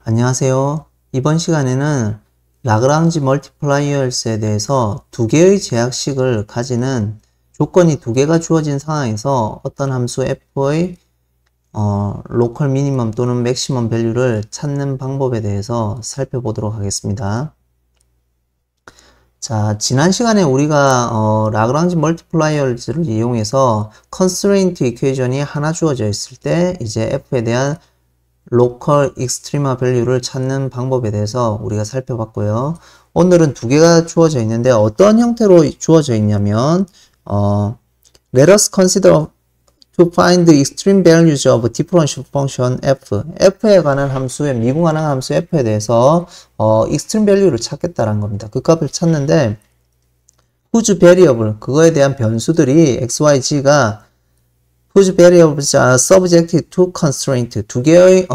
안녕하세요. 이번 시간에는 라그랑지 멀티플라이어스에 대해서 두 개의 제약식을 가지는 조건이 두 개가 주어진 상황에서 어떤 함수 f의 로컬 미니멈 또는 맥시멈 밸류를 찾는 방법에 대해서 살펴보도록 하겠습니다. 자, 지난 시간에 우리가 라그랑지 멀티플라이어스를 이용해서 컨스트레인트 이퀘이션이 하나 주어져 있을 때 이제 f에 대한 로컬 익스트리마 밸류를 찾는 방법에 대해서 우리가 살펴봤고요. 오늘은 두 개가 주어져 있는데 어떤 형태로 주어져 있냐면 Let us consider to find the extreme values of differential function f. f에 관한 함수의 미분 가능한 함수 f에 대해서 extreme value를 찾겠다라는 겁니다. 그 값을 찾는데 whose variable, 그거에 대한 변수들이 x, y, g가 whose variables are subjected to constraint. 두 개의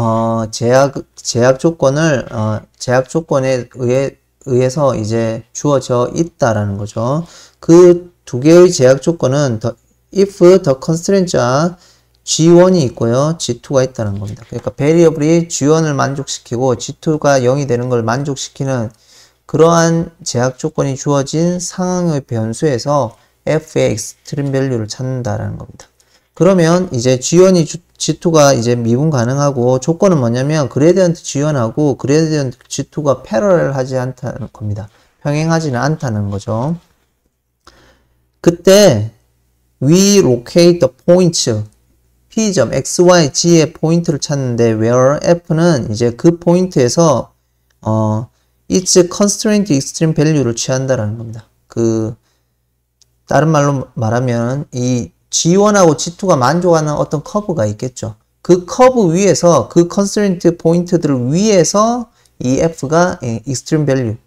제약 조건에 의해서 이제 주어져 있다라는 거죠. 그 두 개의 제약 조건은 if the constraints are G1이 있고요, G2가 있다는 겁니다. 그러니까 variable이 G1을 만족시키고 G2가 0이 되는 걸 만족시키는 그러한 제약 조건이 주어진 상황의 변수에서 f의 extreme value를 찾는다라는 겁니다. 그러면 이제 G1이 G2가 이제 미분 가능하고 조건은 뭐냐면 그레디언트 G1하고 그레디언트 G2가 패러렐하지 않다는 겁니다. 평행하지는 않다는 거죠. 그때 we locate the points P점 X, Y, G의 포인트를 찾는데 where F는 이제 그 포인트에서 its constraint extreme value를 취한다라는 겁니다. 다른 말로 말하면 이 G1하고 G2가 만족하는 어떤 커브가 있겠죠. 그 커브 위에서 그 컨스트레인트 포인트들 위에서 이 F가 extreme value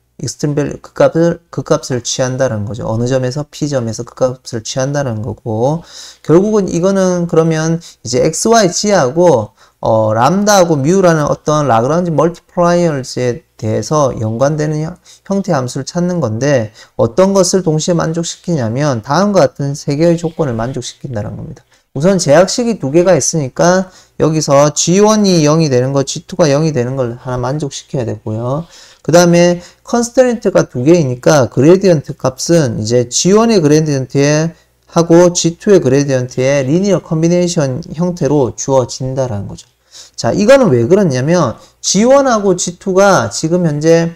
그 값을 취한다는 거죠. 어느 점에서 P점에서 그 값을 취한다는 거고, 결국은 이거는 그러면 이제 X, Y, G하고 람다하고 뮤라는 어떤 라그랑지 멀티플라이어스에 대해서 연관되는 형태의 함수를 찾는 건데 어떤 것을 동시에 만족시키냐면 다음과 같은 세 개의 조건을 만족시킨다는 겁니다. 우선 제약식이 두 개가 있으니까 여기서 G1이 0이 되는 거, G2가 0이 되는 걸 하나 만족시켜야 되고요. 그 다음에 컨스트레인트가 두 개이니까 그레디언트 값은 이제 G1의 그레디언트에 하고 G2의 그레디언트의 리니어 컨비네이션 형태로 주어진다라는 거죠. 자, 이거는 왜 그렇냐면 G1하고 G2가 지금 현재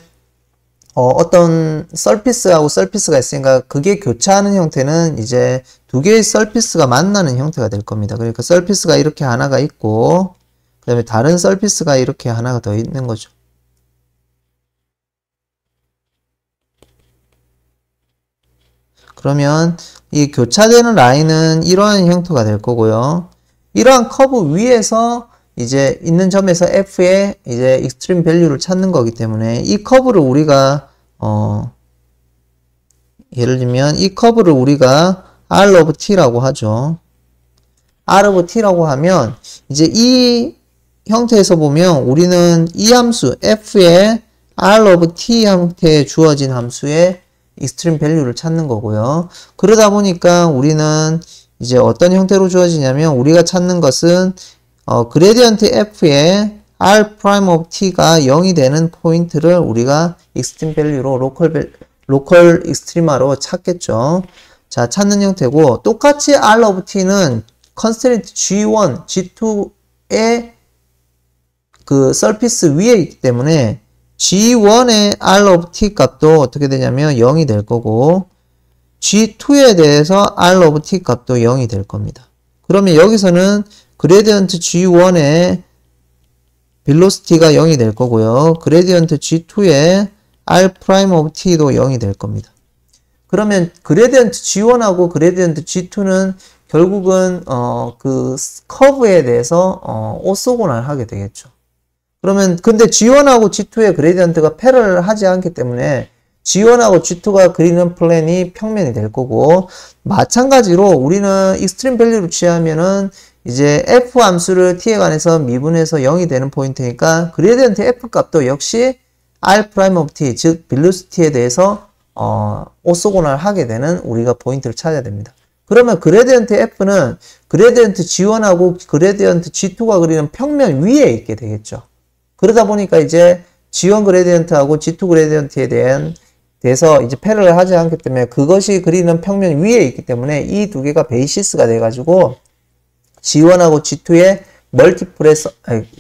어떤 서피스하고 서피스가 있으니까 그게 교차하는 형태는 이제 두 개의 서피스가 만나는 형태가 될 겁니다. 그러니까 서피스가 이렇게 하나가 있고 그 다음에 다른 서피스가 이렇게 하나가 더 있는 거죠. 그러면 이 교차되는 라인은 이러한 형태가 될 거고요. 이러한 커브 위에서 이제 있는 점에서 f의 이제 extreme value를 찾는 거기 때문에 이 커브를 우리가 예를 들면 이 커브를 우리가 R of t라고 하죠. R of t라고 하면 이제 이 형태에서 보면 우리는 이 함수 f의 R of t 형태에 주어진 함수의 extreme value를 찾는 거고요. 그러다 보니까 우리는 이제 어떤 형태로 주어지냐면 우리가 찾는 것은 그레디언트 f의 r prime of t가 0이 되는 포인트를 우리가 extreme value로 로컬 익스트리마로 찾겠죠. 자, 찾는 형태고 똑같이 r of t는 constraint G1, G2의 그 서피스 위에 있기 때문에 G1의 R of t 값도 어떻게 되냐면 0이 될 거고 G2에 대해서 R of t 값도 0이 될 겁니다. 그러면 여기서는 그레디언트 G1의 velocity가 0이 될 거고요. 그레디언트 G2의 R prime of t도 0이 될 겁니다. 그러면 그레디언트 G1하고 그레디언트 G2는 결국은 그 커브에 대해서 오소고날 하게 되겠죠. 그러면 근데 G1하고 G2의 그레디언트가 패러를 하지 않기 때문에 G1하고 G2가 그리는 플랜이 평면이 될 거고 마찬가지로 우리는 익스트림 밸류를 취하면은 이제 f 함수를 t에 관해서 미분해서 0이 되는 포인트니까 그레디언트 f 값도 역시 r prime of t 즉 velocity에 대해서 오소고날 하게 되는 우리가 포인트를 찾아야 됩니다. 그러면 그레디언트 f는 그레디언트 G1하고 그레디언트 G2가 그리는 평면 위에 있게 되겠죠. 그러다 보니까 이제 G1 그레디언트하고 G2 그레디언트에 대해서 이제 패러를 하지 않기 때문에 그것이 그리는 평면 위에 있기 때문에 이 두 개가 베이시스가 돼가지고 G1하고 G2의 멀티플에서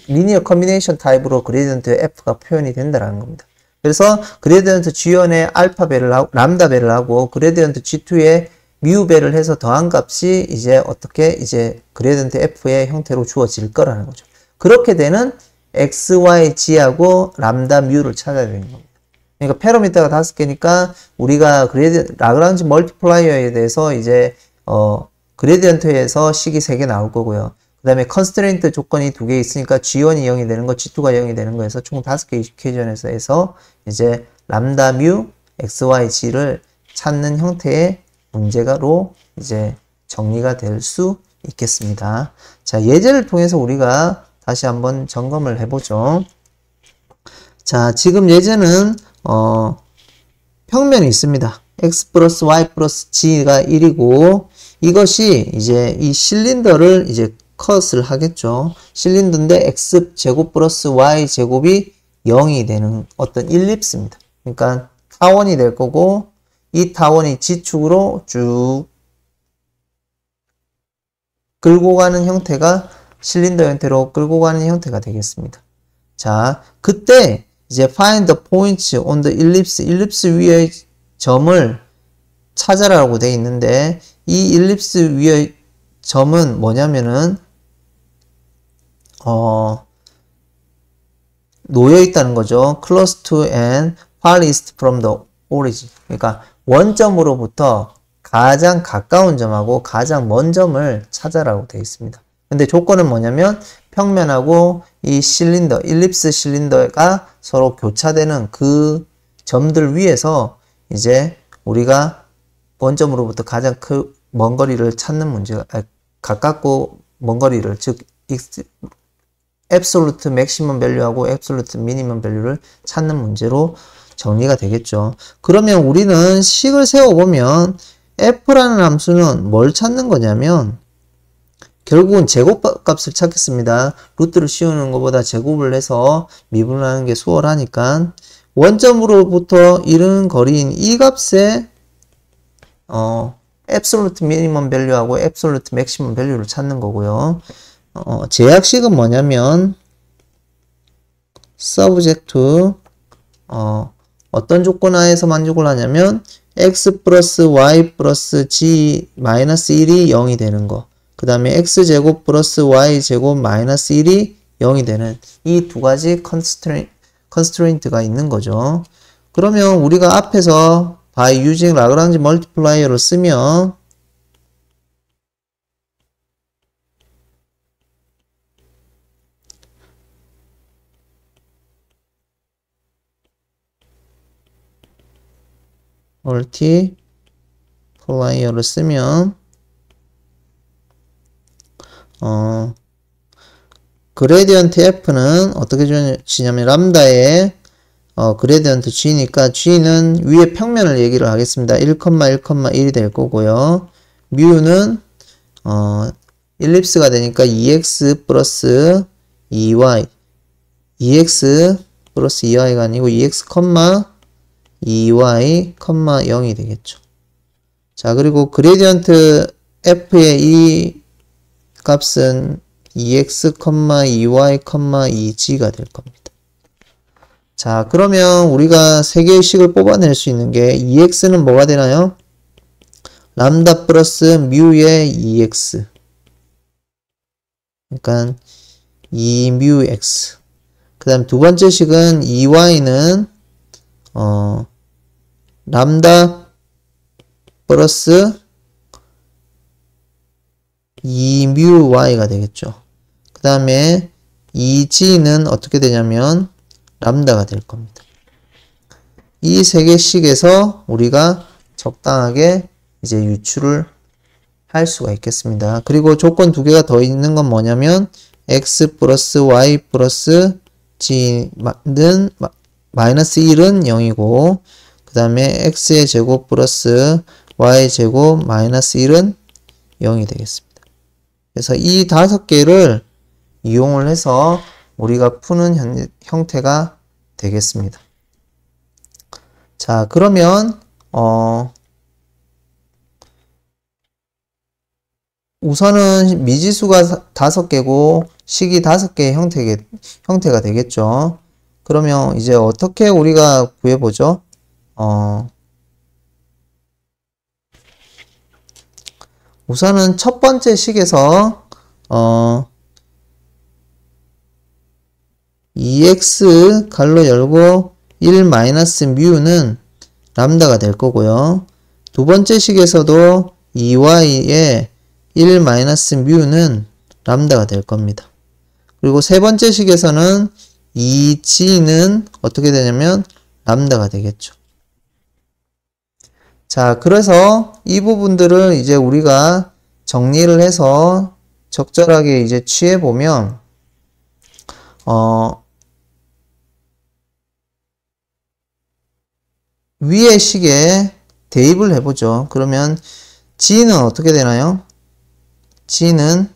리니어 커뮤니케이션 타입으로 그레디언트 F가 표현이 된다는 겁니다. 그래서 그레디언트 G1에 알파 배를 하고 람다 배를 하고 그레디언트 G2에 뮤 배를 해서 더한 값이 이제 어떻게 이제 그레디언트 F의 형태로 주어질 거라는 거죠. 그렇게 되는 X, Y, G하고 람다 뮤를 찾아야 되는 겁니다. 그러니까 패러미터가 5개니까 우리가 라그랑지 멀티플라이어에 대해서 이제 그레디언트에서 식이 3개 나올 거고요. 그 다음에 컨스트레인트 조건이 2개 있으니까 G1이 0이 되는 거, G2가 0이 되는 거에서 총 5개 이퀘이션에서 해서 이제 람다 뮤 X, Y, G를 찾는 형태의 문제가로 이제 정리가 될 수 있겠습니다. 자, 예제를 통해서 우리가 다시 한번 점검을 해보죠. 자, 지금 예제는 평면이 있습니다. x 플러스 y 플러스 g가 1이고 이것이 이제 이 실린더를 이제 컷을 하겠죠. 실린더인데 x 제곱 플러스 y 제곱이 0이 되는 어떤 일립스입니다. 그러니까 타원이 될 거고 이 타원이 지축으로 쭉 끌고 가는 형태가 실린더 형태로 끌고 가는 형태가 되겠습니다. 자, 그때 이제 find the points on the ellipse, 일립스 위의 점을 찾아라고 되어 있는데 이 일립스 위의 점은 뭐냐면은 놓여 있다는 거죠. close to and farthest from the origin. 그러니까 원점으로부터 가장 가까운 점하고 가장 먼 점을 찾아라고 되어 있습니다. 근데 조건은 뭐냐면 평면하고 이 실린더, 일립스 실린더가 서로 교차되는 그 점들 위에서 이제 우리가 원점으로부터 가장 먼 거리를 찾는 문제가 가깝고 먼 거리를 즉 absolute maximum value하고 absolute minimum value를 찾는 문제로 정리가 되겠죠. 그러면 우리는 식을 세워보면 f라는 함수는 뭘 찾는 거냐면 결국은 제곱값을 찾겠습니다. 루트를 씌우는 것보다 제곱을 해서 미분하는 게 수월하니까 원점으로부터 이르는 거리인 이 값의 absolute minimum value하고 absolute maximum value를 찾는 거고요. 제약식은 뭐냐면 subject to 어떤 조건 하에서 만족을 하냐면 x 플러스 y 플러스 g 마이너스 1이 0이 되는 거. 그 다음에 x제곱 플러스 y제곱 마이너스 1이 0이 되는 이 두 가지 constraint가 있는 거죠. 그러면 우리가 앞에서 by using 라그랑지 멀티플라이어를 쓰면 멀티플라이어를 쓰면 그레디언트 F는 어떻게 주냐면 람다의 그레디언트 G니까 G는 위에 평면을 얘기를 하겠습니다. 1,1,1이 될 거고요. 뮤는 일립스가 되니까 2x 플러스 2y 2x 플러스 2y가 아니고 2x, 2y, 0이 되겠죠. 자, 그리고 그레디언트 F의 이 값은 2x, 2y, 2g가 될 겁니다. 자, 그러면 우리가 세 개의 식을 뽑아낼 수 있는 게 2x는 뭐가 되나요? 람다 플러스 뮤의 2x. 그러니까 2뮤x. 그 다음 두 번째 식은 2y는 람다 플러스 2뮤y가 되겠죠. 그 다음에 2g는 어떻게 되냐면 람다가 될 겁니다. 이 세 개씩에서 우리가 적당하게 이제 유출을 할 수가 있겠습니다. 그리고 조건 두 개가 더 있는 건 뭐냐면 x 플러스 y 플러스 g는 마이너스 1은 0이고 그 다음에 x의 제곱 플러스 y의 제곱 마이너스 1은 0이 되겠습니다. 그래서 이 5개를 이용을 해서 우리가 푸는 형태가 되겠습니다. 자, 그러면 우선은 미지수가 5개고 식이 5개의 형태가 되겠죠. 그러면 이제 어떻게 우리가 구해보죠? 우선은 첫 번째 식에서 2x 갈로 열고 1 마이너스 뮤는 람다가 될 거고요. 두 번째 식에서도 2y의 1 마이너스 뮤는 람다가 될 겁니다. 그리고 세 번째 식에서는 2g는 어떻게 되냐면 람다가 되겠죠. 자, 그래서 이 부분들을 이제 우리가 정리를 해서 적절하게 이제 취해 보면 위의 식에 대입을 해보죠. 그러면 g는 어떻게 되나요? g는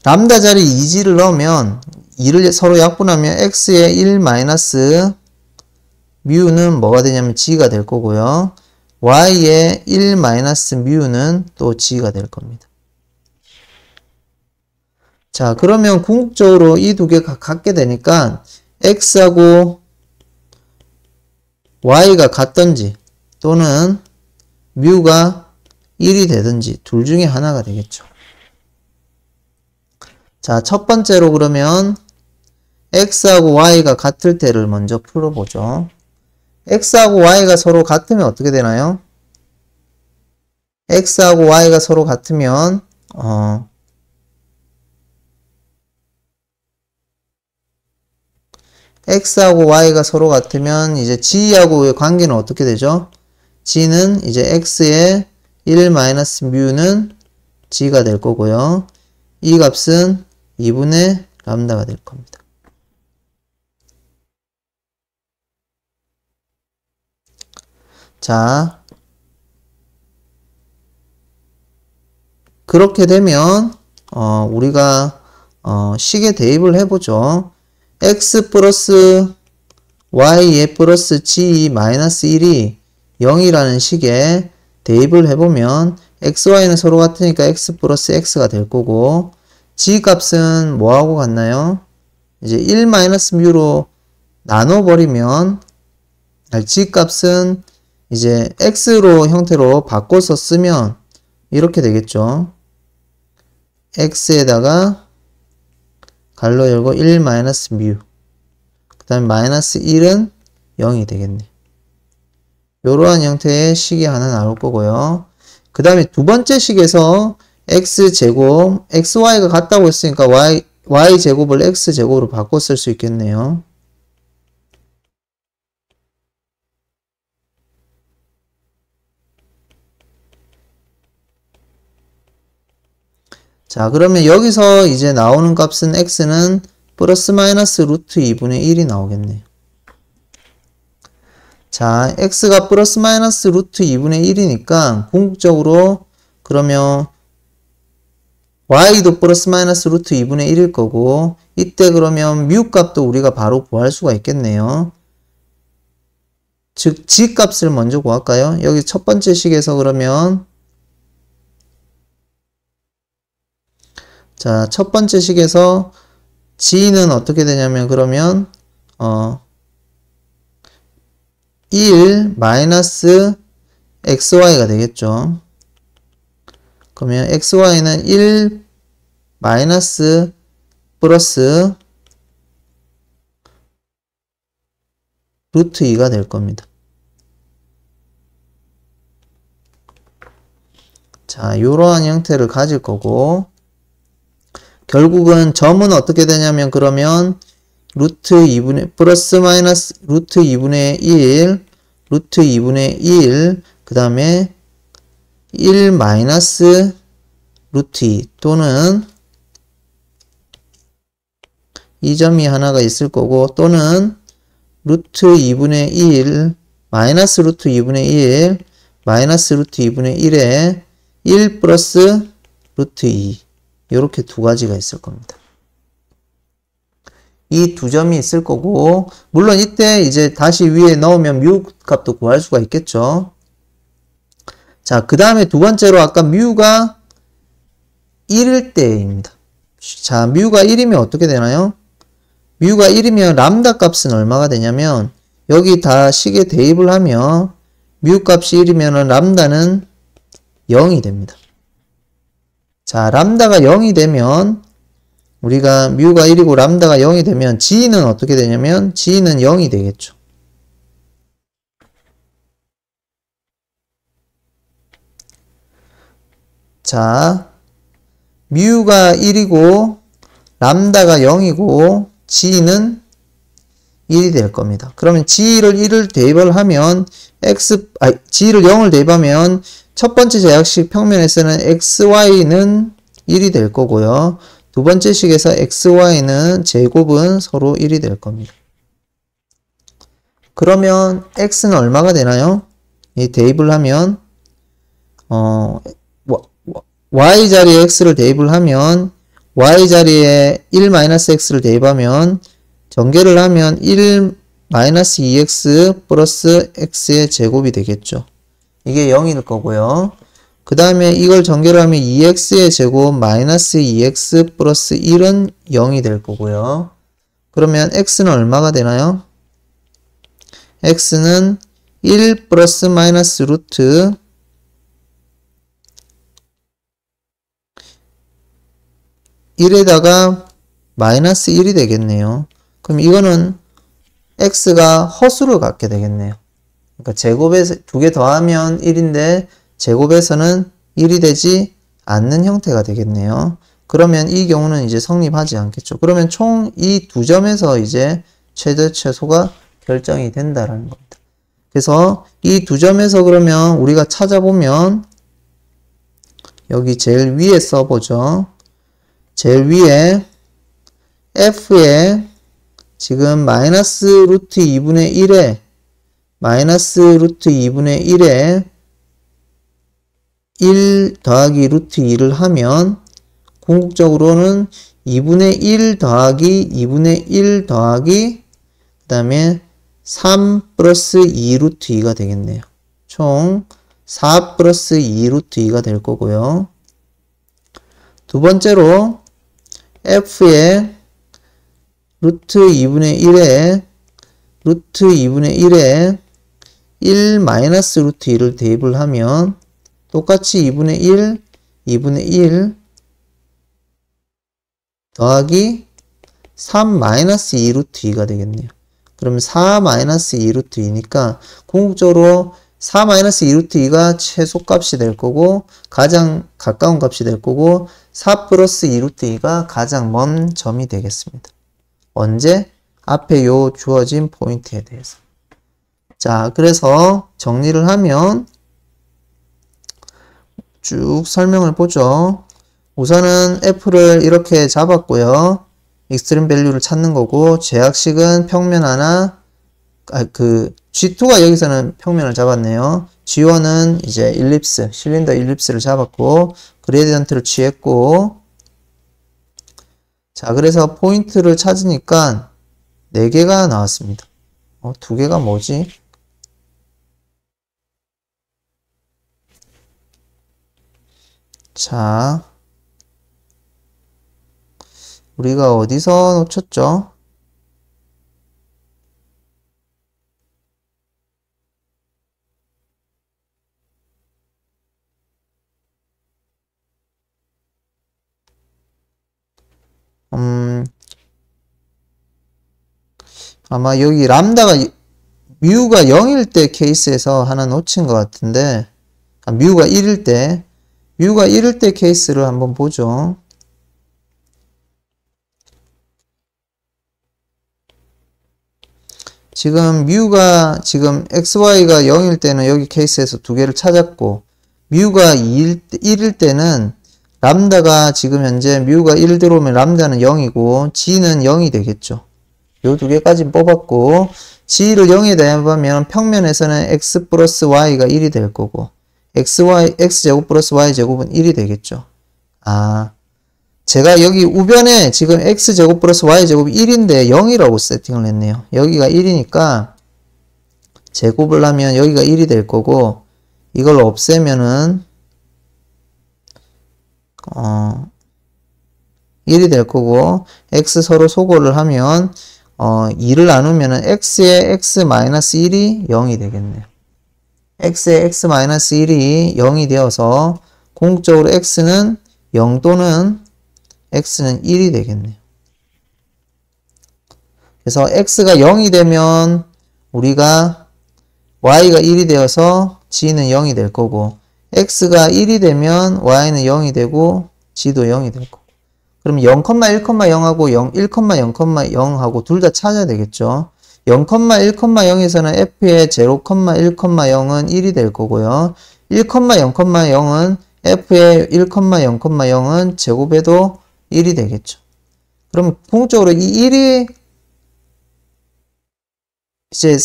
람다 자리 2g를 넣으면 2를 서로 약분하면 x의 1 마이너스 뮤는 뭐가 되냐면 g가 될 거고요. y의 1 마이너스 뮤는 또 g가 될 겁니다. 자, 그러면 궁극적으로 이 두 개가 같게 되니까 x하고 y가 같든지 또는 뮤가 1이 되든지 둘 중에 하나가 되겠죠. 자, 첫 번째로 그러면 x하고 y가 같을 때를 먼저 풀어보죠. x하고 y가 서로 같으면 어떻게 되나요? x하고 y가 서로 같으면 x하고 y가 서로 같으면 이제 g하고의 관계는 어떻게 되죠? g는 이제 x의 1 마이너스 뮤는 g가 될 거고요. 이 값은 2분의 람다가 될 겁니다. 자, 그렇게 되면 우리가 식에 대입을 해보죠. x 플러스 y의 플러스 g 마이너스 1이 0이라는 식에 대입을 해보면 x, y는 서로 같으니까 x 플러스 x가 될 거고 g 값은 뭐하고 같나요? 이제 1 마이너스 뮤로 나눠버리면 g 값은 이제 x로 형태로 바꿔서 쓰면 이렇게 되겠죠. x에다가 갈로 열고 1 마이너스 뮤 그 다음에 마이너스 1은 0이 되겠네. 이러한 형태의 식이 하나 나올 거고요. 그 다음에 두 번째 식에서 x제곱, xy가 같다고 했으니까 y제곱을 x제곱으로 바꿔 쓸 수 있겠네요. 자, 그러면 여기서 이제 나오는 값은 x는 플러스 마이너스 루트 2분의 1이 나오겠네요. 자, x가 플러스 마이너스 루트 2분의 1이니까 궁극적으로 그러면 y도 플러스 마이너스 루트 2분의 1일 거고 이때 그러면 뮤 값도 우리가 바로 구할 수가 있겠네요. 즉 g 값을 먼저 구할까요? 여기 첫 번째 식에서 그러면 자, 첫 번째 식에서 g는 어떻게 되냐면 그러면 1 마이너스 xy가 되겠죠. 그러면 xy는 1 마이너스 플러스 루트 2가 될 겁니다. 자, 이러한 형태를 가질 거고 결국은 점은 어떻게 되냐면 그러면 루트 2분의 플러스 마이너스 루트 2분의 1 루트 2분의 1 그 다음에 1 마이너스 루트 2 또는 이 점이 하나가 있을 거고 또는 루트 2분의 1 마이너스 루트 2분의 1 마이너스 루트 2분의 1에 1 플러스 루트 2 이렇게 두 가지가 있을 겁니다. 이 두 점이 있을 거고, 물론 이때 이제 다시 위에 넣으면 뮤 값도 구할 수가 있겠죠. 자, 그 다음에 두 번째로 아까 뮤가 1일 때입니다. 자, 뮤가 1이면 어떻게 되나요? 뮤가 1이면 람다 값은 얼마가 되냐면, 여기 다 식에 대입을 하면 뮤 값이 1이면 람다는 0이 됩니다. 자, 람다가 0이 되면 우리가 뮤가 1이고 람다가 0이 되면 g는 어떻게 되냐면 g는 0이 되겠죠. 자, 뮤가 1이고 람다가 0이고 g는 1이 될 겁니다. 그러면 g를 1을 대입을 하면 g를 0을 대입하면 첫 번째 제약식 평면에서는 xy는 1이 될 거고요. 두 번째 식에서 xy는 제곱은 서로 1이 될 겁니다. 그러면 x는 얼마가 되나요? 이 대입을 하면 y 자리에 x를 대입을 하면 y 자리에 1-x를 대입하면 전개를 하면 1-2x 플러스 x의 제곱이 되겠죠. 이게 0일 거고요. 그 다음에 이걸 전개를 하면 2x의 제곱 마이너스 2x 플러스 1은 0이 될 거고요. 그러면 x는 얼마가 되나요? x는 1 플러스 마이너스 루트 1에다가 마이너스 1이 되겠네요. 그럼 이거는 x가 허수를 갖게 되겠네요. 그러니까 제곱에서 두 개 더하면 1인데 제곱에서는 1이 되지 않는 형태가 되겠네요. 그러면 이 경우는 이제 성립하지 않겠죠. 그러면 총 이 두 점에서 이제 최대 최소가 결정이 된다라는 겁니다. 그래서 이 두 점에서 그러면 우리가 찾아보면 여기 제일 위에 써보죠. 제일 위에 f에 지금 마이너스 루트 2분의 1에 마이너스 루트 2분의 1에 1 더하기 루트 2를 하면 궁극적으로는 2분의 1 더하기 2분의 1 더하기 그 다음에 3 플러스 2 루트 2가 되겠네요. 총 4 플러스 2 루트 2가 될 거고요. 두 번째로 f에 루트 2분의 1에 루트 2분의 1에 1 마이너스 루트 2를 대입을 하면 똑같이 2분의 1, 2분의 1 더하기 3 마이너스 2 루트 2가 되겠네요. 그러면 4 마이너스 2 루트 2니까 궁극적으로 4 마이너스 2 루트 2가 최소값이 될 거고 가장 가까운 값이 될 거고 4 플러스 2 루트 2가 가장 먼 점이 되겠습니다. 언제? 앞에 요 주어진 포인트에 대해서. 자, 그래서 정리를 하면 쭉 설명을 보죠. 우선은 f를 이렇게 잡았고요. 익스트림 밸류를 찾는 거고 제약식은 평면 하나 G2가 여기서는 평면을 잡았네요. G1은 이제 일립스, 실린더 일립스를 잡았고 그레디언트를 취했고 자, 그래서 포인트를 찾으니까 4개가 나왔습니다. 2개가 뭐지? 자, 우리가 어디서 놓쳤죠? 아마 여기 람다가 뮤가 0일 때 케이스에서 하나 놓친 것 같은데 뮤가 1일 때 케이스를 한번 보죠. 지금 뮤가 지금 xy가 0일 때는 여기 케이스에서 2개를 찾았고 뮤가 1일 때는 람다가 지금 현재 뮤가 1 들어오면 람다는 0이고 g는 0이 되겠죠. 요 2개까지 뽑았고 g를 0에 대입하면 평면에서는 x 플러스 y가 1이 될 거고 x제곱 플러스 y제곱은 1이 되겠죠. 제가 여기 우변에 지금 x제곱 플러스 y제곱이 1인데 0이라고 세팅을 했네요. 여기가 1이니까 제곱을 하면 여기가 1이 될 거고, 이걸 없애면은 1이 될 거고, x 서로 소거를 하면 2를 나누면은 x의 x-1이 0이 되겠네요. x의 x-1이 0이 되어서 궁극적으로 x는 0 또는 x는 1이 되겠네요. 그래서 x가 0이 되면 우리가 y가 1이 되어서 g는 0이 될 거고, x가 1이 되면 y는 0이 되고 g도 0이 될 거고. 그럼 0,1,0하고 1,0,0,0하고 둘 다 찾아야 되겠죠. 0,1,0에서는 f의 0,1,0은 1이 될 거고요. 1,0,0은 f의 1,0,0은 제곱해도 1이 되겠죠. 그럼 궁극적으로 이 1이 이제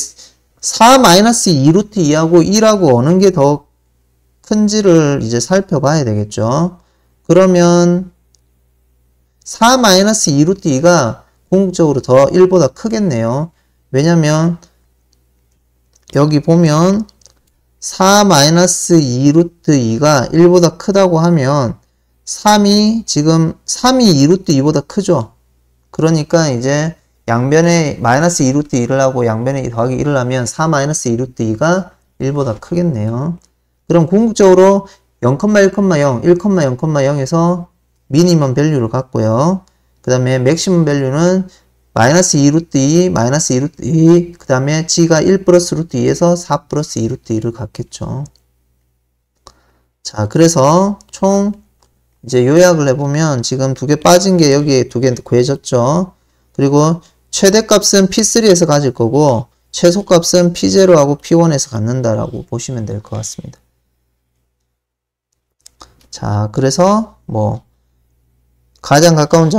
4-2루트 2하고 1하고 어느 게 더 큰지를 이제 살펴봐야 되겠죠. 그러면 4-2루트 2가 궁극적으로 더 1보다 크겠네요. 왜냐면 여기 보면 4-2루트 2가 1보다 크다고 하면 3이 2루트 2보다 크죠. 그러니까 이제 양변에 마이너스 2루트 2를 하고 양변에 더하기 1을 하면 4-2루트 2가 1보다 크겠네요. 그럼 궁극적으로 0,1,0, 1,0,0,0에서 미니멈 밸류를 갖고요. 그 다음에 맥시멈 밸류는 마이너스 2루트 2, 마이너스 2루트 2, 그 다음에 g가 1 플러스 루트 2에서 4 플러스 2루트 2를 갖겠죠. 자, 그래서 총 이제 요약을 해보면 지금 두 개 빠진 게 여기에 두 개 구해졌죠. 그리고 최대값은 P3에서 가질 거고 최소값은 P0하고 P1에서 갖는다라고 보시면 될 것 같습니다. 자, 그래서 뭐 가장 가까운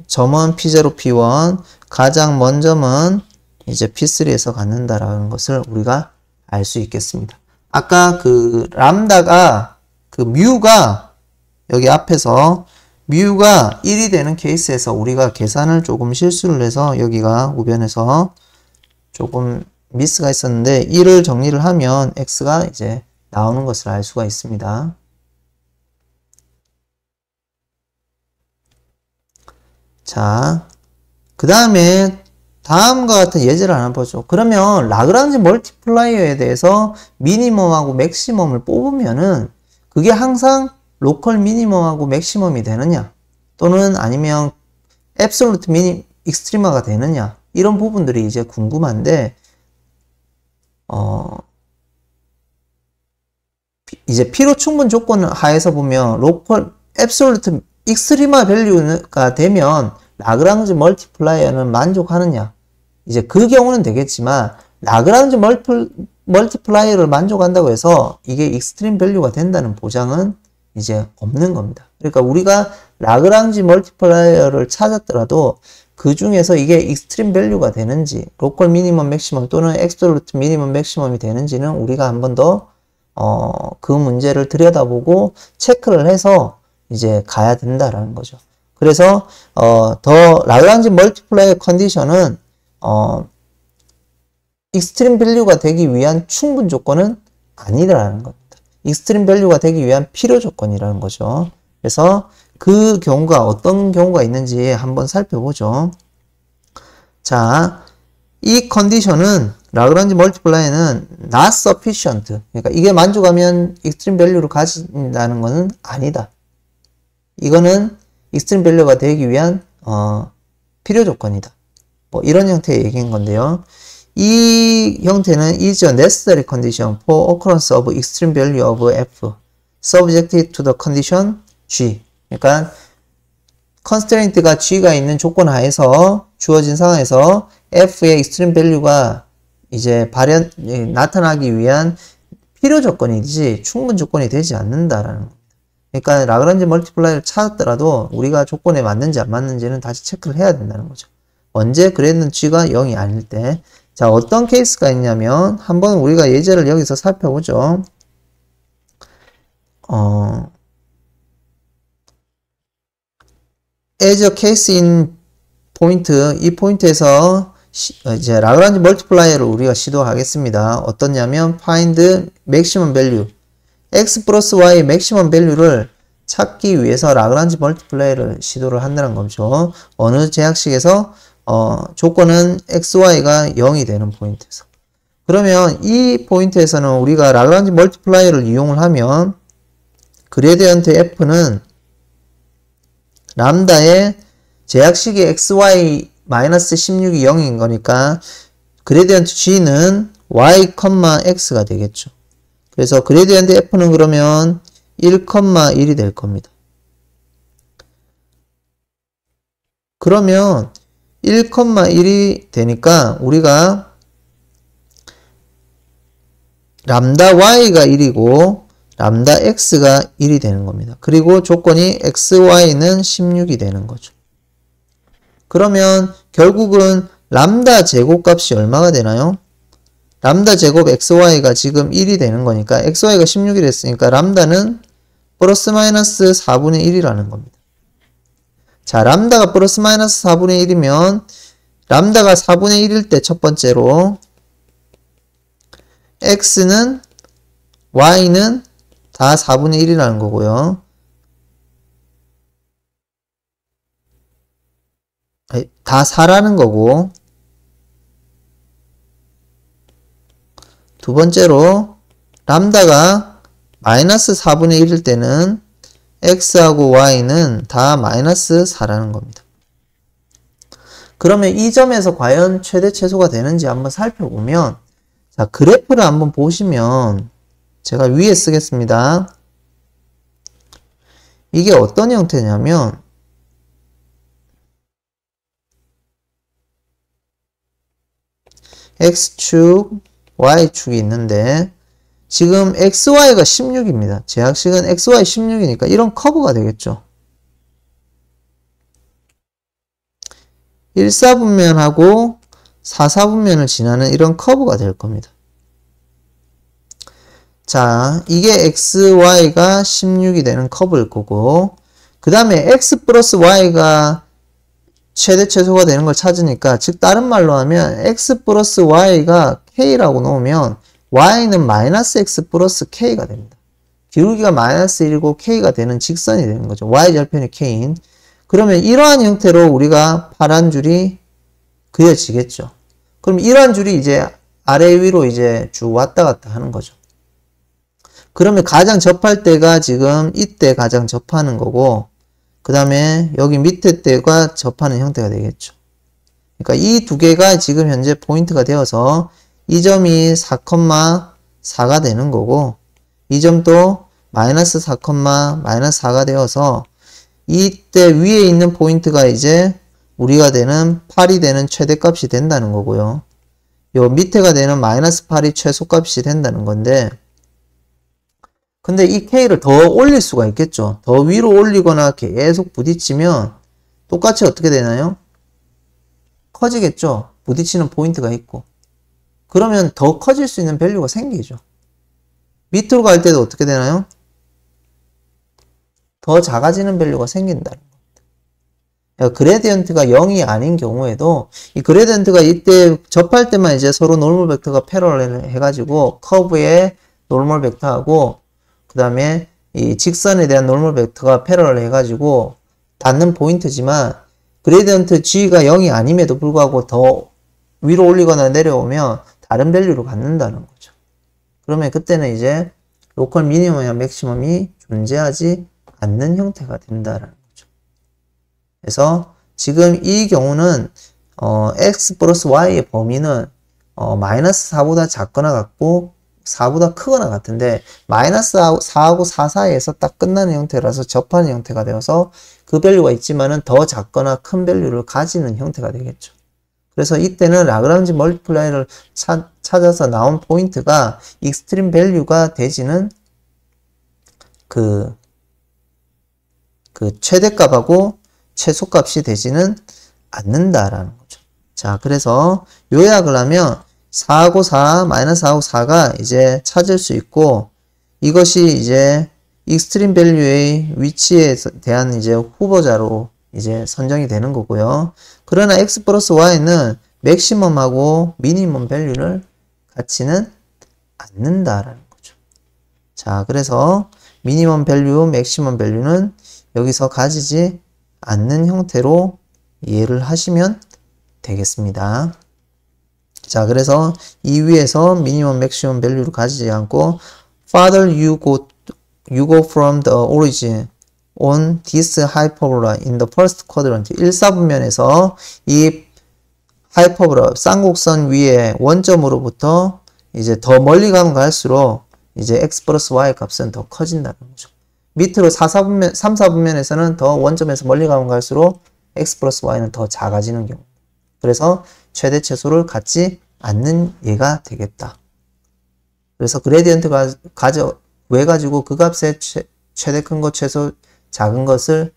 점은 P0, P1, 가장 먼 점은 이제 P3에서 갖는다라는 것을 우리가 알 수 있겠습니다. 아까 그 람다가 그 뮤가 여기 앞에서 뮤가 1이 되는 케이스에서 우리가 계산을 조금 실수를 해서 여기가 우변에서 조금 미스가 있었는데 1을 정리를 하면 x가 이제 나오는 것을 알 수가 있습니다. 자, 그 다음에 다음과 같은 예제를 하나 보죠. 그러면 라그랑지 멀티플라이어에 대해서 미니멈하고 맥시멈을 뽑으면은 그게 항상 로컬 미니멈하고 맥시멈이 되느냐 또는 아니면 앱솔루트 익스트리마가 되느냐 이런 부분들이 이제 궁금한데 이제 필요 충분 조건 하에서 보면 로컬 앱솔루트 익스트리마 밸류가 되면 라그랑지 멀티플라이어는 만족하느냐 이제 그 경우는 되겠지만 라그랑지 멀티플라이어를 만족한다고 해서 이게 익스트림 밸류가 된다는 보장은 이제 없는 겁니다. 그러니까 우리가 라그랑지 멀티플라이어를 찾았더라도 그 중에서 이게 익스트림 밸류가 되는지 로컬 미니멈 맥시멈 또는 앱솔루트 미니멈 맥시멈이 되는지는 우리가 한 번 더 그 문제를 들여다보고 체크를 해서 이제 가야 된다라는 거죠. 그래서 더 라그랑지 멀티플라이어 컨디션은 익스트림 밸류가 되기 위한 충분 조건은 아니라는 겁니다. 익스트림 밸류가 되기 위한 필요 조건이라는 거죠. 그래서 그 경우가 어떤 경우가 있는지 한번 살펴보죠. 자, 이 컨디션은 라그랑지 멀티플라이어는 not sufficient. 그러니까 이게 만족하면 익스트림 밸류를 가진다는 것은 아니다. 이거는 익스트림 밸류가 되기 위한 필요 조건이다. 뭐 이런 형태의 얘기인 건데요. 이 형태는 is a necessary condition for occurrence of extreme value of f subjected to the condition g. 그러니까 constraint가 g가 있는 조건 하에서 주어진 상황에서 f의 extreme value가 이제 나타나기 위한 필요 조건이지 충분 조건이 되지 않는다라는 겁니다. 그러니까 라그랑지 멀티플라이어를 찾았더라도 우리가 조건에 맞는지 안 맞는지는 다시 체크를 해야 된다는 거죠. 언제 그랬는 g가 0이 아닐 때. 자, 어떤 케이스가 있냐면 한번 우리가 예제를 여기서 살펴보죠. as a case in 포인트, 이 포인트에서 이제 라그란지 멀티플라이어를 우리가 시도하겠습니다. 어떠냐면 find maximum value, x 플러스 y maximum value를 찾기 위해서 라그란지 멀티플라이어를 시도를 한다는 거죠. 어느 제약식에서 조건은 xy가 0이 되는 포인트에서. 그러면 이 포인트에서는 우리가 라그란지 멀티플라이어를 이용을 하면 그레디언트 f는 람다의 제약식이 xy 마이너스 16이 0인 거니까 그레디언트 g는 y, x가 되겠죠. 그래서 그레디언트 f는 그러면 1,1이 될 겁니다. 그러면 1,1이 되니까 우리가 람다 y가 1이고 람다 x가 1이 되는 겁니다. 그리고 조건이 xy는 16이 되는 거죠. 그러면 결국은 람다 제곱값이 얼마가 되나요? 람다 제곱 xy가 지금 1이 되는 거니까 xy가 16이 됐으니까 람다는 플러스 마이너스 4분의 1이라는 겁니다. 자, 람다가 플러스 마이너스 4분의 1이면 람다가 4분의 1일 때 첫 번째로 x는 y는 다 4분의 1이라는 거고요. 다 4라는 거고, 두 번째로 람다가 마이너스 4분의 1일 때는 x하고 y는 다 마이너스 4라는 겁니다. 그러면 이 점에서 과연 최대 최소가 되는지 한번 살펴보면, 자, 그래프를 한번 보시면 제가 위에 쓰겠습니다. 이게 어떤 형태냐면 x축, y축이 있는데 지금 xy가 16입니다. 제약식은 xy 16이니까 이런 커브가 되겠죠. 1사분면하고 4사분면을 지나는 이런 커브가 될 겁니다. 자, 이게 xy가 16이 되는 커브일 거고, 그 다음에 x 플러스 y가 최대 최소가 되는 걸 찾으니까, 즉 다른 말로 하면 x 플러스 y가 k라고 놓으면 y는 마이너스 x 플러스 k가 됩니다. 기울기가 마이너스 1이고 k가 되는 직선이 되는 거죠. y절편이 k인. 그러면 이러한 형태로 우리가 파란 줄이 그려지겠죠. 그럼 이러한 줄이 이제 아래 위로 이제 쭉 왔다 갔다 하는 거죠. 그러면 가장 접할 때가 지금 이때 가장 접하는 거고, 그 다음에 여기 밑에 때가 접하는 형태가 되겠죠. 그러니까 이 두 개가 지금 현재 포인트가 되어서 이 점이 4,4가 되는 거고, 이 점도 마이너스 4, 마이너스 4가 되어서 이때 위에 있는 포인트가 이제 우리가 되는 8이 되는 최대값이 된다는 거고요. 요 밑에가 되는 마이너스 8이 최소값이 된다는 건데, 근데 이 K를 더 올릴 수가 있겠죠. 더 위로 올리거나 계속 부딪히면 똑같이 어떻게 되나요? 커지겠죠. 부딪히는 포인트가 있고. 그러면 더 커질 수 있는 밸류가 생기죠. 밑으로 갈 때도 어떻게 되나요? 더 작아지는 밸류가 생긴다는 겁니다. 그레디언트가 0이 아닌 경우에도 이 그레디언트가 이때 접할 때만 이제 서로 노멀 벡터가 패러럴 해가지고 커브의 노멀 벡터하고 그 다음에 이 직선에 대한 노멀 벡터가 패러럴 해가지고 닿는 포인트지만 그레디언트 g가 0이 아님에도 불구하고 더 위로 올리거나 내려오면 다른 밸류로 갖는다는 거죠. 그러면 그때는 이제 로컬 미니멈이나 맥시멈이 존재하지 않는 형태가 된다라는 거죠. 그래서 지금 이 경우는 x 플러스 y의 범위는 마이너스 4보다 작거나 같고 4보다 크거나 같은데 마이너스 4하고 4 사이에서 딱 끝나는 형태라서 접하는 형태가 되어서 그 밸류가 있지만은 더 작거나 큰 밸류를 가지는 형태가 되겠죠. 그래서 이때는 라그랑지 멀티플라이어를 찾아서 나온 포인트가 익스트림 밸류가 되지는 그 최대값하고 최소값이 되지는 않는다라는 거죠. 자, 그래서 요약을 하면 4하고 4, 마이너스 4하고 4가 이제 찾을 수 있고, 이것이 이제 익스트림 밸류의 위치에 대한 이제 후보자로 이제 선정이 되는 거고요. 그러나 x 플러스 y는 맥시멈하고 미니멈 밸류를 갖지는 않는다라는 거죠. 자, 그래서 미니멈 밸류, 맥시멈 밸류는 여기서 가지지 않는 형태로 이해를 하시면 되겠습니다. 자, 그래서 이 위에서 미니멈, 맥시멈 밸류를 가지지 않고 Farther you go from the origin on this hyperbola in the first quadrant. 1사분면에서 이 하이퍼보라, 쌍곡선 위에 원점으로부터 이제 더 멀리 가면 갈수록 이제 x 플러스 y 값은 더 커진다는 거죠. 밑으로 3, 4분면에서는 더 원점에서 멀리 가면 갈수록 x 플러스 y는 더 작아지는 경우. 그래서 최대 최소를 갖지 않는 예가 되겠다. 그래서 그레디언트가 가지고 그 값의 최대 큰 것, 최소 작은 것을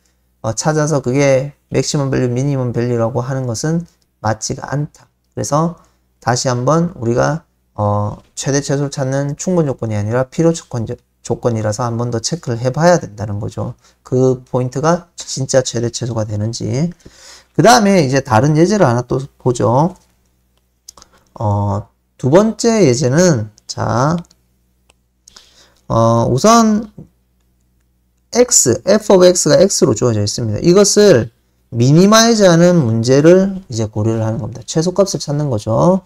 찾아서 그게 맥시멈 밸류, 미니멈 밸류라고 하는 것은 맞지가 않다. 그래서 다시 한번 우리가 최대 최소를 찾는 충분 조건이 아니라 필요 조건이라서 한 번 더 체크를 해봐야 된다는 거죠. 그 포인트가 진짜 최대 최소가 되는지. 그 다음에 이제 다른 예제를 하나 또 보죠. 두 번째 예제는 자, 우선 f of x가 x로 주어져 있습니다. 이것을 미니마이즈하는 문제를 이제 고려를 하는 겁니다. 최소값을 찾는 거죠.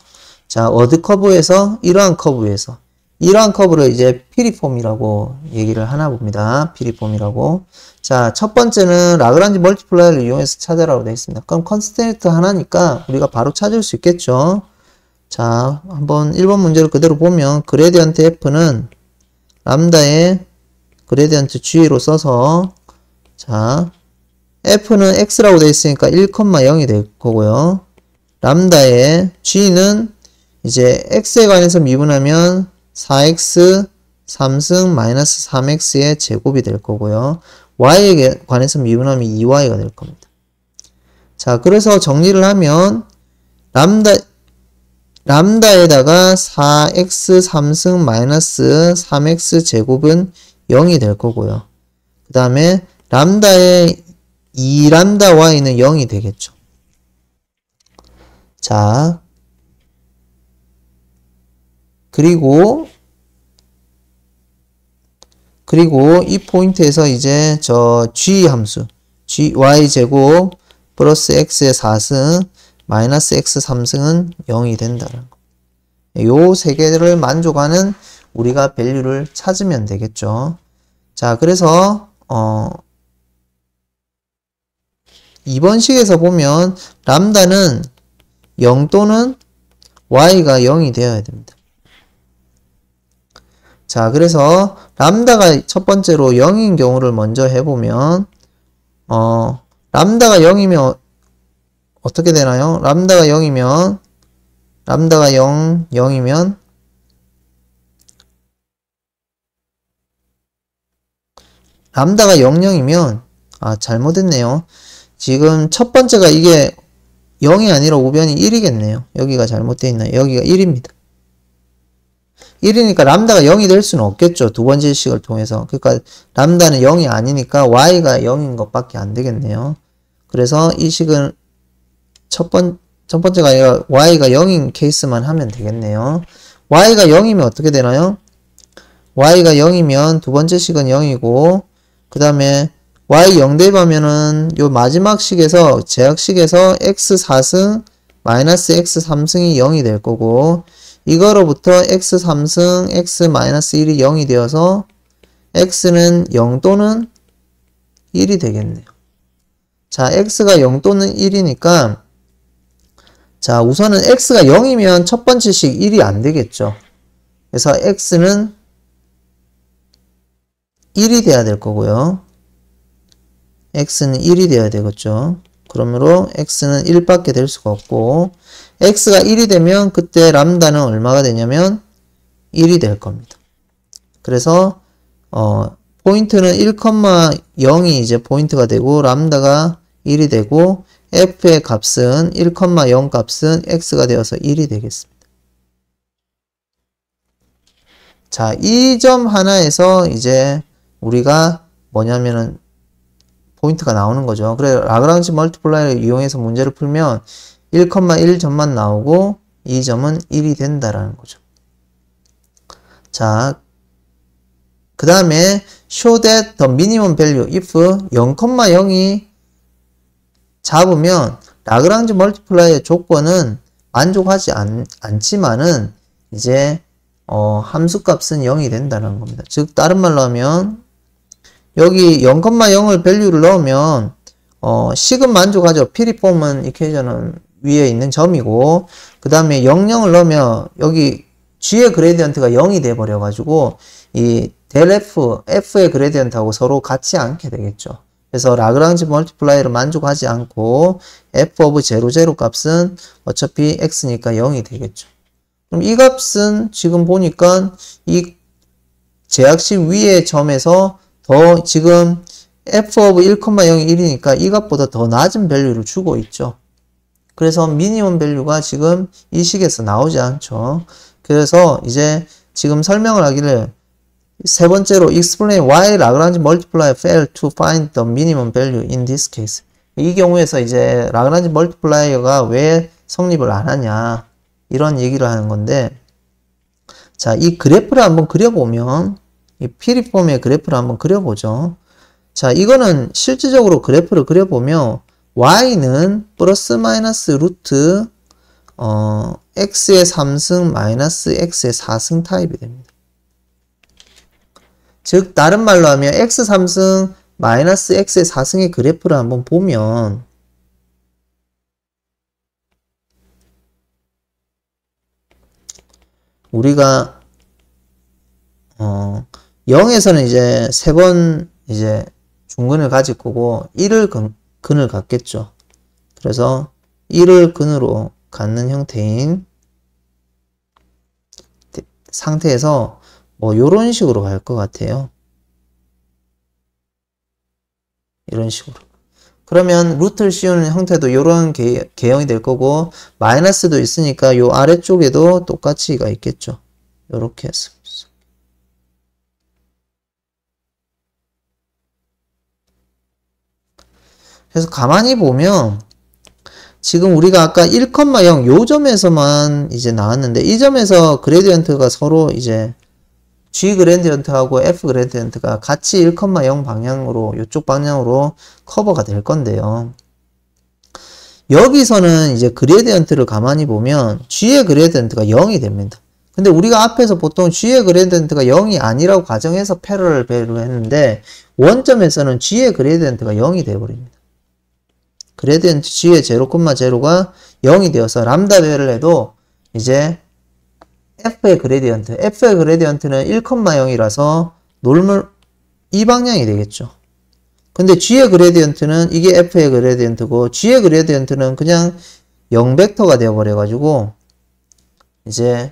자, 어드 커브에서 이러한 커브에서 이러한 커브를 이제 피리폼이라고 얘기를 하나 봅니다. 피리폼이라고. 자, 첫 번째는 라그란지 멀티플라이어를 이용해서 찾아라고 되어 있습니다. 그럼 컨스트레인트 하나니까 우리가 바로 찾을 수 있겠죠. 자, 한번 1번 문제를 그대로 보면 그레디언트 f는 람다의 그레디언트 g로 써서 자, f는 x라고 되어 있으니까 1,0이 될 거고요. 람다의 g는 이제 x에 관해서 미분하면 4x 3승 마이너스 3x의 제곱이 될 거고요. y에 관해서 미분하면 2y가 될 겁니다. 자, 그래서 정리를 하면 람다에다가 4x 3승 마이너스 3x 제곱은 0이 될 거고요. 그 다음에 람다의 2람다 y는 0이 되겠죠. 자, 그리고 이 포인트에서 이제 저 g 함수 y제곱 플러스 x의 4승 마이너스 x 3승은 0이 된다는 거. 요 세 개를 만족하는 우리가 밸류를 찾으면 되겠죠. 자, 그래서 2번 식에서 보면 람다는 0 또는 y가 0이 되어야 됩니다. 자, 그래서 람다가 첫 번째로 0인 경우를 먼저 해보면 람다가 0이면 어떻게 되나요? 람다가 0이면 람다가 0이면 람다가 00이면 잘못했네요. 지금 첫 번째가 이게 0이 아니라 우변이 1이겠네요. 여기가 잘못되어 있나요? 여기가 1입니다. 1이니까 람다가 0이 될 수는 없겠죠. 두 번째 식을 통해서. 그러니까 람다는 0이 아니니까 y가 0인 것밖에 안 되겠네요. 그래서 이 식은 첫 번째가 아니라 y가 0인 케이스만 하면 되겠네요. y가 0이면 어떻게 되나요? y가 0이면 두 번째 식은 0이고 그 다음에 y 0 대입하면은 요 마지막 식에서 제약식에서 x 4승 마이너스 x 3승이 0이 될 거고 이거로부터 x 3승 x 마이너스 1이 0이 되어서 x는 0 또는 1이 되겠네요. 자, x가 0 또는 1이니까 자, 우선은 x가 0이면 첫 번째 식 1이 안 되겠죠. 그래서 x는 1이 돼야 될 거고요. x는 1이 돼야 되겠죠. 그러므로 x는 1밖에 될 수가 없고 x가 1이 되면 그때 람다는 얼마가 되냐면 1이 될 겁니다. 그래서 포인트는 1,0이 이제 포인트가 되고 람다가 1이 되고 f의 값은 1,0 값은 x가 되어서 1이 되겠습니다. 자, 이 점 하나에서 이제 우리가 뭐냐면은 포인트가 나오는 거죠. 그래 라그랑지 멀티플라이어를 이용해서 문제를 풀면 1,1점만 나오고 이 점은 1이 된다라는 거죠. 자, 그 다음에 show that the minimum value if 0,0이 잡으면 라그랑지 멀티플라이어 조건은 만족하지 않지만은 이제 함수값은 0이 된다는 겁니다. 즉 다른 말로 하면 여기 0,0을 밸류를 넣으면 식은 만족하죠. 피리폼은 이퀘이션은 위에 있는 점이고 그 다음에 0,0을 넣으면 여기 g의 그레디언트가 0이 돼 버려 가지고 이 델 f, f의 그레디언트하고 서로 같지 않게 되겠죠. 그래서 라그랑지 멀티플라이어를 만족하지 않고 f of 0, 0 값은 어차피 x니까 0이 되겠죠. 그럼 이 값은 지금 보니까 이 제약식 위의 점에서 더 지금 f of 1,0이 1이니까 이 값보다 더 낮은 밸류를 주고 있죠. 그래서 미니멈 밸류가 지금 이 식에서 나오지 않죠. 그래서 이제 지금 설명을 하기를 세 번째로 explain why Lagrange multiplier failed to find the minimum value in this case. 이 경우에서 이제 라그랑지 멀티플라이어가 왜 성립을 안 하냐 이런 얘기를 하는 건데 자, 이 그래프를 한번 그려보면 이 피리폼의 그래프를 한번 그려보죠. 자, 이거는 실질적으로 그래프를 그려보면 y는 플러스 마이너스 루트 x의 3승 마이너스 x의 4승 타입이 됩니다. 즉 다른 말로 하면 x 3승 마이너스 x의 4승의 그래프를 한번 보면 우리가 0에서는 이제 3번 이제 중근을 가질 거고 1을 근을 갖겠죠. 그래서 1을 근으로 갖는 형태인 상태에서 뭐 요런 식으로 갈 것 같아요. 이런 식으로. 그러면 루트를 씌우는 형태도 요런 개형이 될 거고 마이너스도 있으니까 요 아래쪽에도 똑같이가 있겠죠. 요렇게 해서. 그래서 가만히 보면 지금 우리가 아까 1,0 요 점에서만 이제 나왔는데 이 점에서 그레디언트가 서로 이제 G 그레디언트하고 F 그레디언트가 같이 1,0 방향으로 이쪽 방향으로 커버가 될 건데요. 여기서는 이제 그레디언트를 가만히 보면 G의 그레디언트가 0이 됩니다. 근데 우리가 앞에서 보통 G의 그레디언트가 0이 아니라고 가정해서 패러럴 배를 했는데 원점에서는 G의 그레디언트가 0이 되어버립니다. 그레디언트 G의 0,0가 0이 되어서 람다 배를 해도 이제 F의 그레디언트는 1,0이라서 놀물 이 방향이 되겠죠. 근데 G의 그레디언트는 이게 F의 그레디언트고 G의 그레디언트는 그냥 0벡터가 되어버려 가지고 이제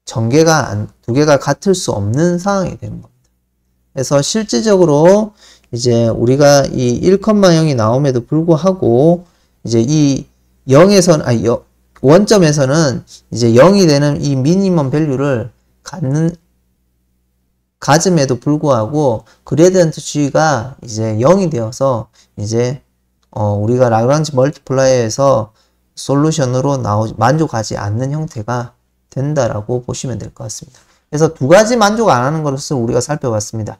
전개가 두 개가 같을 수 없는 상황이 되는 겁니다. 그래서 실질적으로 이제 우리가 이 1,0이 나옴에도 불구하고 이제 이 0에서는 원점에서는 이제 0이 되는 이 미니멈 밸류를 가짐에도 불구하고 그레디언트 G가 이제 0이 되어서 이제 우리가 라그랑지 멀티플라이어에서 솔루션으로 만족하지 않는 형태가 된다라고 보시면 될 것 같습니다. 그래서 두 가지 만족 안 하는 것을 우리가 살펴봤습니다.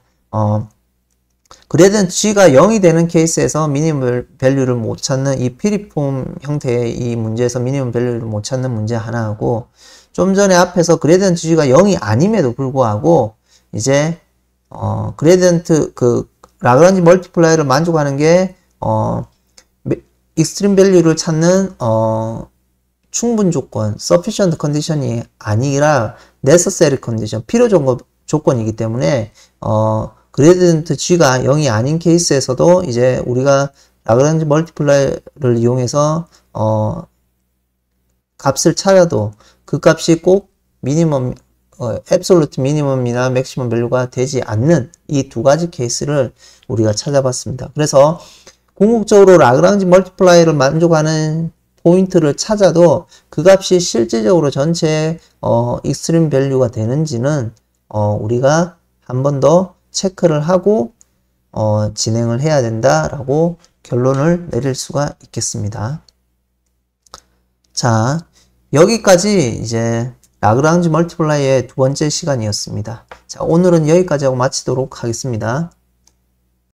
그레디언트 G가 0이 되는 케이스에서 미니멈 밸류를 못 찾는 이 피리폼 형태의 이 문제에서 미니멈 밸류를 못 찾는 문제 하나하고 좀 전에 앞에서 그레디언트 G가 0이 아님에도 불구하고 이제 그레디언트 라그랑지 멀티플라이어를 만족하는 게 익스트림 밸류를 찾는 충분 조건, sufficient condition이 아니라 necessary condition, 필요 조건이기 때문에 그레디언트 G가 0이 아닌 케이스에서도 이제 우리가 라그랑지 멀티플라이어를 이용해서 값을 찾아도 그 값이 꼭 미니멈 앱솔루트 미니멈이나 맥시멈 밸류가 되지 않는 이 두 가지 케이스를 우리가 찾아봤습니다. 그래서 궁극적으로 라그랑지 멀티플라이어를 만족하는 포인트를 찾아도 그 값이 실질적으로 전체 익스트림 밸류가 되는지는 우리가 한 번 더 체크를 하고 진행을 해야 된다라고 결론을 내릴 수가 있겠습니다. 자, 여기까지 이제 라그랑지 멀티플라이의 두 번째 시간이었습니다. 자, 오늘은 여기까지 하고 마치도록 하겠습니다.